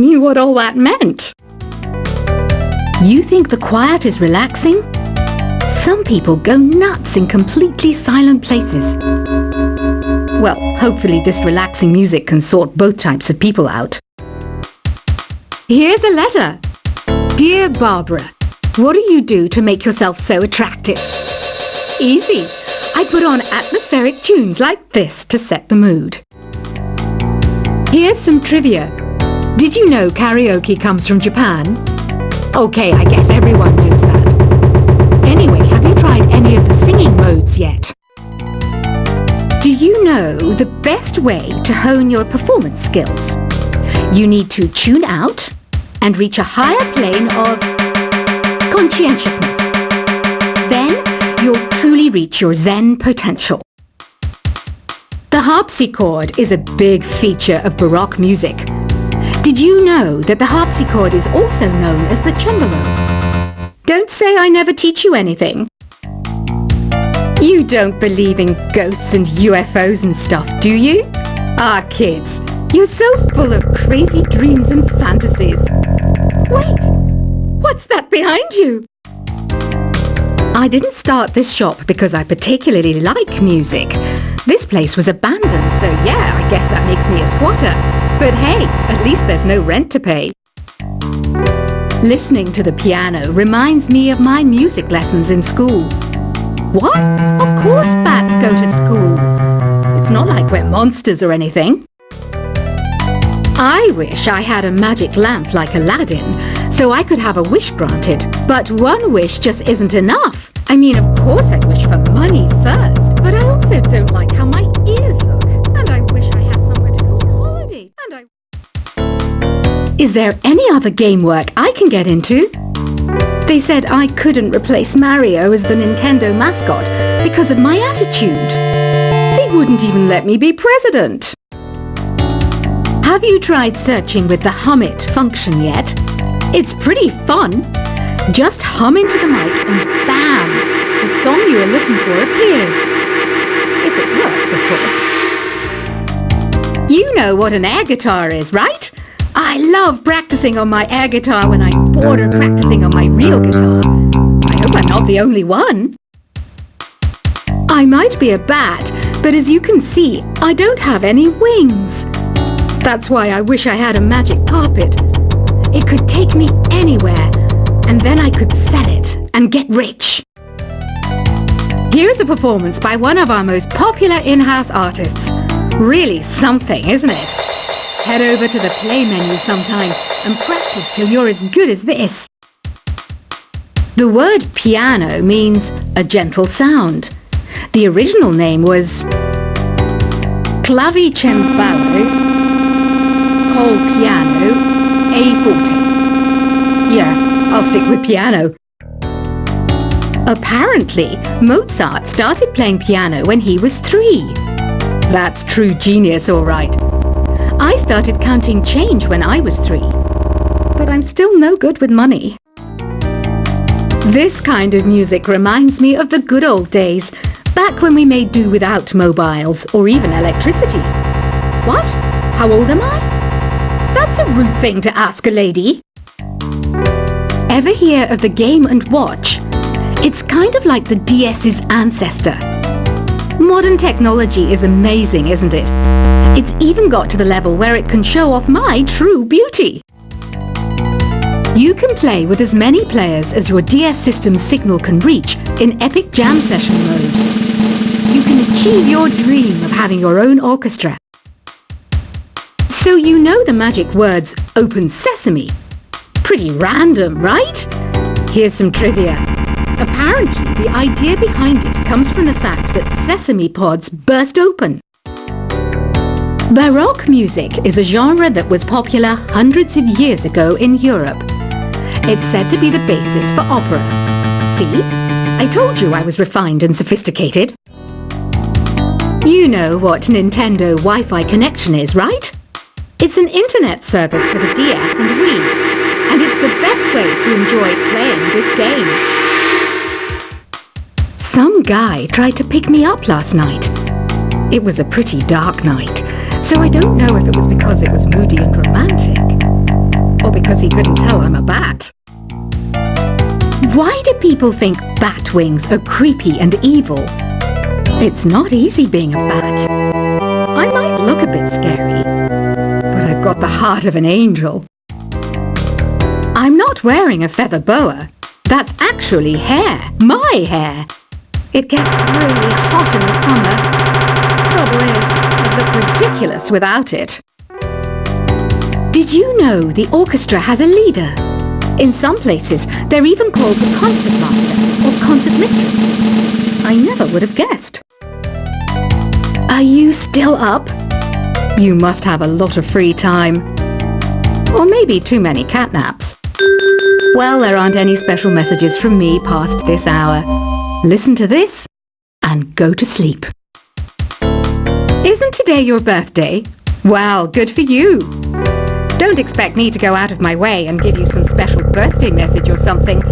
knew what all that meant. You think the quiet is relaxing? Some people go nuts in completely silent places. Well, hopefully this relaxing music can sort both types of people out. Here's a letter. Dear Barbara, what do you do to make yourself so attractive? Easy. I put on atmospheric tunes like this to set the mood. Here's some trivia. Did you know karaoke comes from Japan? Okay, I guess everyone knows that. Anyway, have you tried any of the singing modes yet? Do you know the best way to hone your performance skills? You need to tune out and reach a higher plane of conscientiousness. Then you'll truly reach your Zen potential. The harpsichord is a big feature of Baroque music. Did you know that the harpsichord is also known as the cembalo? Don't say I never teach you anything. You don't believe in ghosts and UFOs and stuff, do you? Ah, kids, you're so full of crazy dreams and fantasies. Wait, what's that behind you? I didn't start this shop because I particularly like music. This place was abandoned, so yeah, I guess that makes me a squatter. But hey, at least there's no rent to pay. Listening to the piano reminds me of my music lessons in school. What? Of course bats go to school. It's not like we're monsters or anything. I wish I had a magic lamp like Aladdin, so I could have a wish granted. But one wish just isn't enough. I mean, of course I wish for money first, but I also don't like how my ears look. And I wish I had somewhere to go on holiday. Is there any other game work I can get into? They said I couldn't replace Mario as the Nintendo mascot because of my attitude. They wouldn't even let me be president. Have you tried searching with the hum it function yet? It's pretty fun. Just hum into the mic and bam! The song you are looking for appears. If it works, of course. You know what an air guitar is, right? I love practicing on my air guitar when I'm bored of practicing on my real guitar. I hope I'm not the only one. I might be a bat, but as you can see, I don't have any wings. That's why I wish I had a magic carpet. It could take me anywhere, and then I could sell it and get rich. Here's a performance by one of our most popular in-house artists. Really something, isn't it? Head over to the play menu sometime and practice till you're as good as this. The word piano means a gentle sound. The original name was clavicembalo col piano a forte. Yeah, I'll stick with piano. Apparently, Mozart started playing piano when he was 3. That's true genius, all right. I started counting change when I was 3, but I'm still no good with money. This kind of music reminds me of the good old days, back when we made do without mobiles or even electricity. What? How old am I? That's a rude thing to ask a lady. Ever hear of the Game & Watch? It's kind of like the DS's ancestor. Modern technology is amazing, isn't it? It's even got to the level where it can show off my true beauty. You can play with as many players as your DS system's signal can reach in epic jam session mode. You can achieve your dream of having your own orchestra. So you know the magic words "Open Sesame." Pretty random, right? Here's some trivia. Apparently, the idea behind it comes from the fact that sesame pods burst open. Baroque music is a genre that was popular hundreds of years ago in Europe. It's said to be the basis for opera. See? I told you I was refined and sophisticated. You know what Nintendo Wi-Fi connection is, right? It's an internet service for the DS and Wii, and it's the best way to enjoy playing this game. Some guy tried to pick me up last night. It was a pretty dark night, so I don't know if it was because it was moody and romantic, because he couldn't tell I'm a bat. Why do people think bat wings are creepy and evil? It's not easy being a bat. I might look a bit scary, but I've got the heart of an angel. I'm not wearing a feather boa. That's actually hair, my hair. It gets really hot in the summer. Trouble is, I'd look ridiculous without it. Did you know the orchestra has a leader? In some places, they're even called the concert master or concert mistress. I never would have guessed. Are you still up? You must have a lot of free time. Or maybe too many catnaps. Well, there aren't any special messages from me past this hour. Listen to this and go to sleep. Isn't today your birthday? Well, good for you. Don't expect me to go out of my way and give you some special birthday message or something,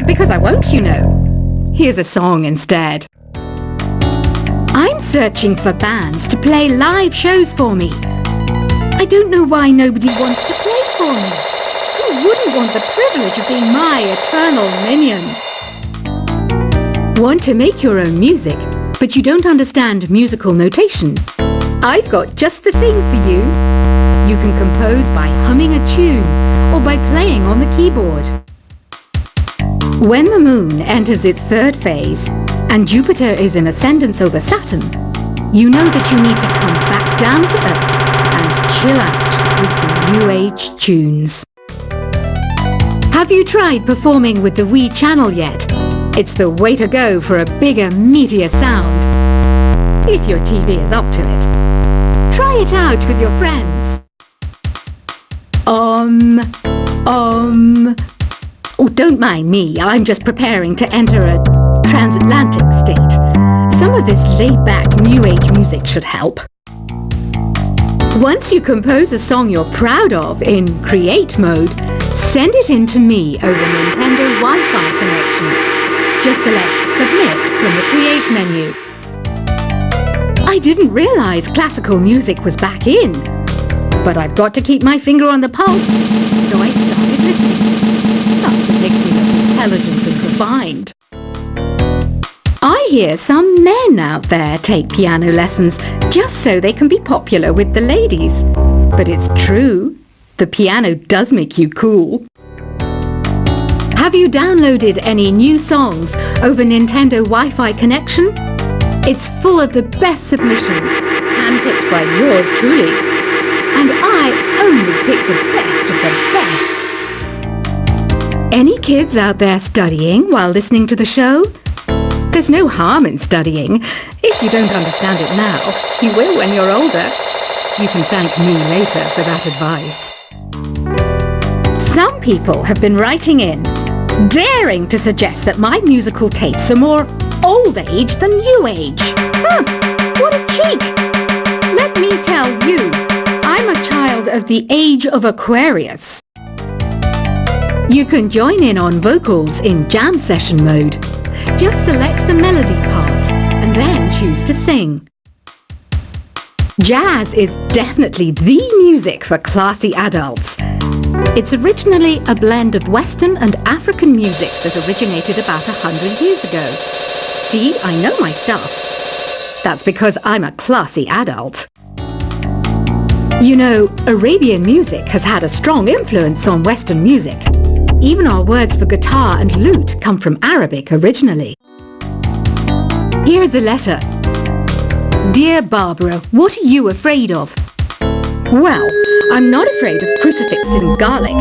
because I won't, you know. Here's a song instead. I'm searching for bands to play live shows for me. I don't know why nobody wants to play for me. Who wouldn't want the privilege of being my eternal minion? Want to make your own music, but you don't understand musical notation? I've got just the thing for you. You can compose by humming a tune or by playing on the keyboard. When the moon enters its third phase and Jupiter is in ascendance over Saturn, you know that you need to come back down to Earth and chill out with some New Age tunes. Have you tried performing with the Wii channel yet? It's the way to go for a bigger, meatier sound. If your TV is up to it. Try it out with your friends. Oh, don't mind me. I'm just preparing to enter a transatlantic state. Some of this laid-back New Age music should help. Once you compose a song you're proud of in create mode, send it in to me over Nintendo Wi-Fi connection. Just select Submit from the Create menu. I didn't realize classical music was back in. But I've got to keep my finger on the pulse, so I started listening. That's what makes me look intelligent and refined. I hear some men out there take piano lessons just so they can be popular with the ladies. But it's true, the piano does make you cool. Have you downloaded any new songs over Nintendo Wi-Fi connection? It's full of the best submissions, handpicked by yours truly. And I only pick the best of the best. Any kids out there studying while listening to the show? There's no harm in studying. If you don't understand it now, you will when you're older. You can thank me later for that advice. Some people have been writing in, daring to suggest that my musical tastes are more old age than new age. Huh, what a cheek! Let me tell you, I'm a child of the age of Aquarius. You can join in on vocals in jam session mode. Just select the melody part and then choose to sing. Jazz is definitely the music for classy adults. It's originally a blend of Western and African music that originated about 100 years ago. See, I know my stuff. That's because I'm a classy adult. You know, Arabian music has had a strong influence on Western music. Even our words for guitar and lute come from Arabic originally. Here's a letter. Dear Barbara, what are you afraid of? Well, I'm not afraid of crucifixes and garlic,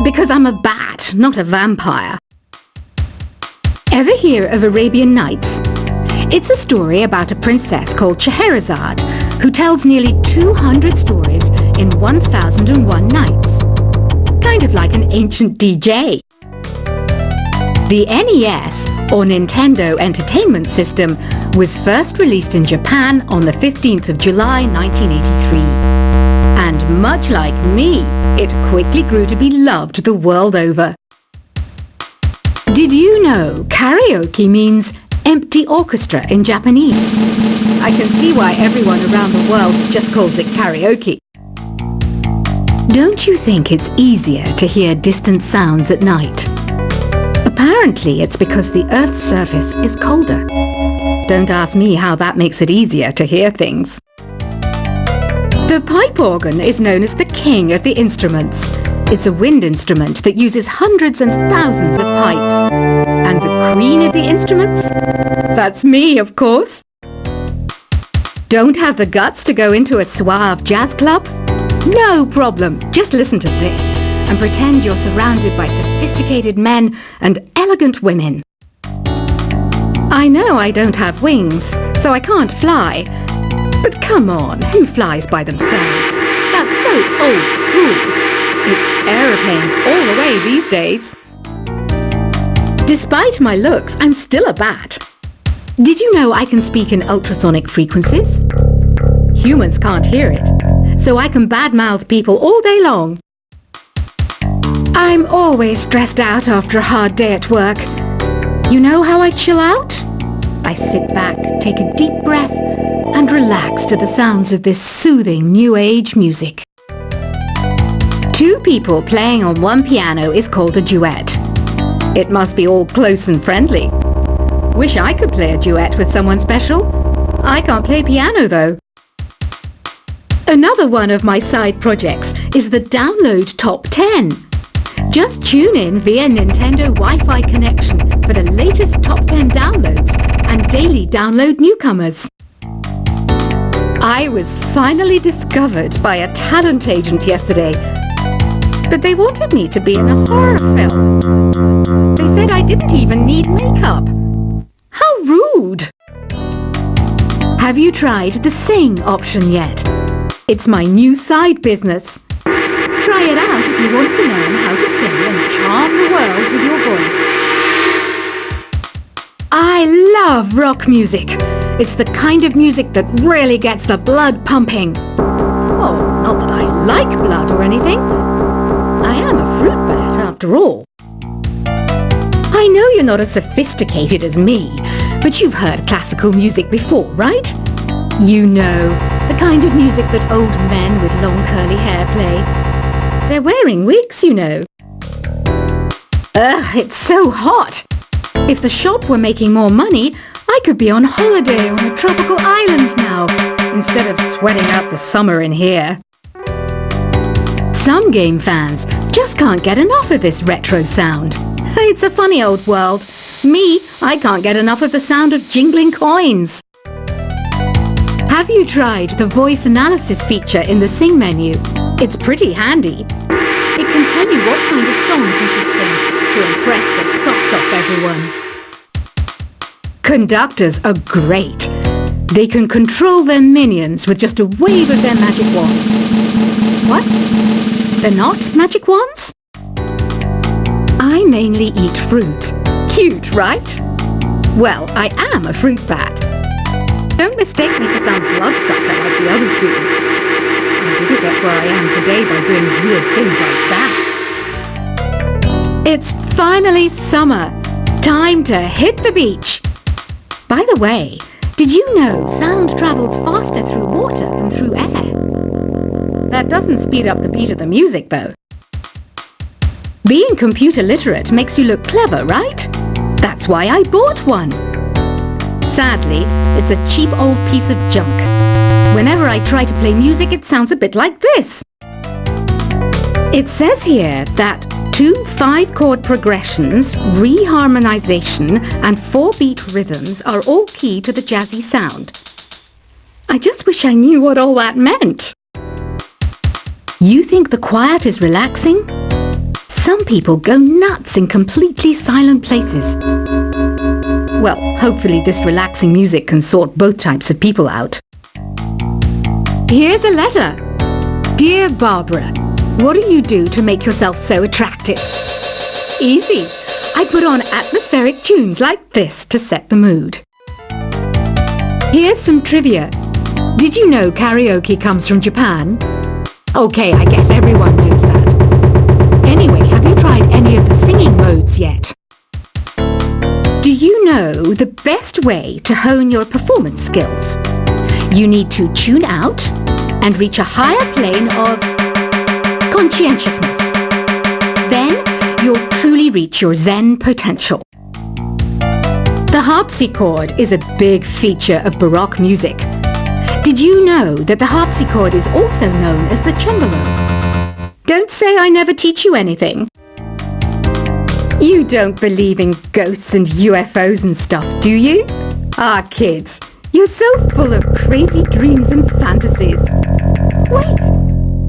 because I'm a bat, not a vampire. Ever hear of Arabian Nights? It's a story about a princess called Scheherazade, who tells nearly 200 stories in 1001 nights. Kind of like an ancient DJ. The NES, or Nintendo Entertainment System, was first released in Japan on the 15th of July 1983. And much like me, it quickly grew to be loved the world over. Did you know karaoke means empty orchestra in Japanese? I can see why everyone around the world just calls it karaoke. Don't you think it's easier to hear distant sounds at night? Apparently, it's because the Earth's surface is colder. Don't ask me how that makes it easier to hear things. The pipe organ is known as the king of the instruments. It's a wind instrument that uses hundreds and thousands of pipes. And the queen of the instruments? That's me, of course. Don't have the guts to go into a suave jazz club? No problem. Just listen to this and pretend you're surrounded by sophisticated men and elegant women. I know I don't have wings, so I can't fly. But come on, who flies by themselves? That's so old school. It's aeroplanes all the way these days. Despite my looks, I'm still a bat. Did you know I can speak in ultrasonic frequencies? Humans can't hear it, so I can badmouth people all day long. I'm always stressed out after a hard day at work. You know how I chill out? I sit back, take a deep breath, and relax to the sounds of this soothing new age music. Two people playing on one piano is called a duet. It must be all close and friendly. Wish I could play a duet with someone special. I can't play piano though. Another one of my side projects is the Download Top 10. Just tune in via Nintendo Wi-Fi connection for the latest top 10 downloads and daily download newcomers. I was finally discovered by a talent agent yesterday, but they wanted me to be in a horror film. They said I didn't even need makeup. How rude! Have you tried the Sing option yet? It's my new side business. Try it out if you want to learn how to sing and charm the world with your voice. I love rock music. It's the kind of music that really gets the blood pumping. Oh, not that I like blood or anything. I am a fruit bat after all. I know you're not as sophisticated as me, but you've heard classical music before, right? You know, the kind of music that old men with long curly hair play. They're wearing wigs, you know. Ugh, it's so hot. If the shop were making more money, I could be on holiday on a tropical island now, instead of sweating out the summer in here. Some game fans just can't get enough of this retro sound. It's a funny old world. Me, I can't get enough of the sound of jingling coins. Have you tried the voice analysis feature in the Sing menu? It's pretty handy. It can tell you what kind of songs you should sing to impress the socks off everyone. Conductors are great. They can control their minions with just a wave of their magic wands. What? They're not magic wands? I mainly eat fruit. Cute, right? Well, I am a fruit bat. Don't mistake me for some bloodsucker like the others do. I didn't get where I am today by doing weird things like that. It's finally summer. Time to hit the beach. By the way, did you know sound travels faster through water than through air? That doesn't speed up the beat of the music, though. Being computer literate makes you look clever, right? That's why I bought one. Sadly, it's a cheap old piece of junk. Whenever I try to play music, it sounds a bit like this. It says here that 2 5-chord progressions, reharmonization, and 4-beat rhythms are all key to the jazzy sound. I just wish I knew what all that meant. You think the quiet is relaxing? Some people go nuts in completely silent places. Well, hopefully this relaxing music can sort both types of people out. Here's a letter. Dear Barbara, what do you do to make yourself so attractive? Easy. I put on atmospheric tunes like this to set the mood. Here's some trivia. Did you know karaoke comes from Japan? Okay, I guess everyone knows that. Anyway, have you tried any of the singing modes yet? Do you know the best way to hone your performance skills? You need to tune out and reach a higher plane of conscientiousness. Then you'll truly reach your Zen potential. The harpsichord is a big feature of Baroque music. Did you know that the harpsichord is also known as the cembalo? Don't say I never teach you anything. You don't believe in ghosts and UFOs and stuff, do you? Ah, kids, you're so full of crazy dreams and fantasies. Wait,